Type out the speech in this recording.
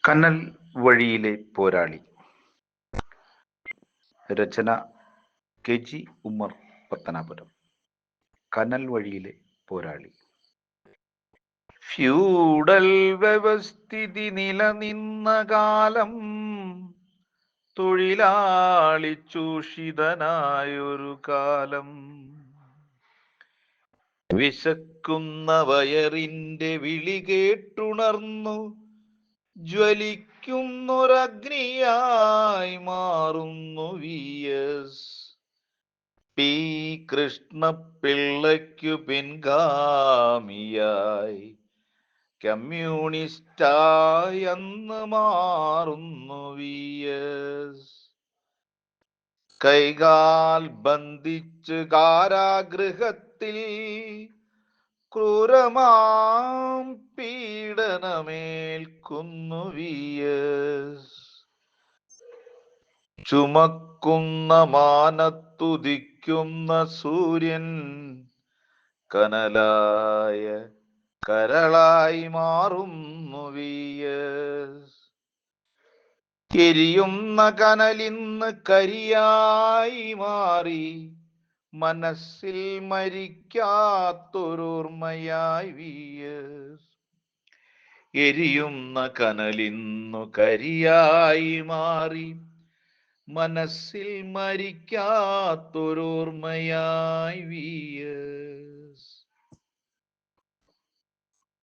കനൽ വഴിയിലെ പോരാളി. രചന കെ. ജി. ഉമ്മർ, പത്തനാപുരം. കനൽ വഴിയിലെ പോരാളി. ഫ്യൂഡൽ വ്യവസ്ഥിതി നിലനിന്ന കാലം, തൊഴിലാളി ചൂഷിതനായൊരു കാലം. വിശക്കുന്ന വയറിന്റെ വിളി കേട്ടുണർന്നു ജ്വലിക്കുന്നൊരഗ്നിയായി മാറുന്നു വി. എസ്. പി. കൃഷ്ണപിള്ളയ്ക്കു പിൻഗാമിയായി കമ്മ്യൂണിസ്റ്റായി അന്ന് മാറുന്നു വി. എസ്. കൈകാൽ ബന്ധിച്ച് കാരാഗൃഹത്തിൽ ക്രൂരമാം പീഡനമേൽക്കുന്നു വി. എസ്. ചുമക്കുന്ന മാനത്തുദിക്കുന്ന സൂര്യൻ കനലായ കരളായി മാറുന്നു വി. എസ്. എരിയുന്ന കനലിന്ന് കരിയായി മാറി മനസ്സിൽ മരിക്കാത്തൊരോർമ്മയായി വി. എസ്. എരിയുന്ന കനലിന്നു കരിയായി മാറി മനസ്സിൽ മരിക്കാത്തൊരോർമ്മയായി വി.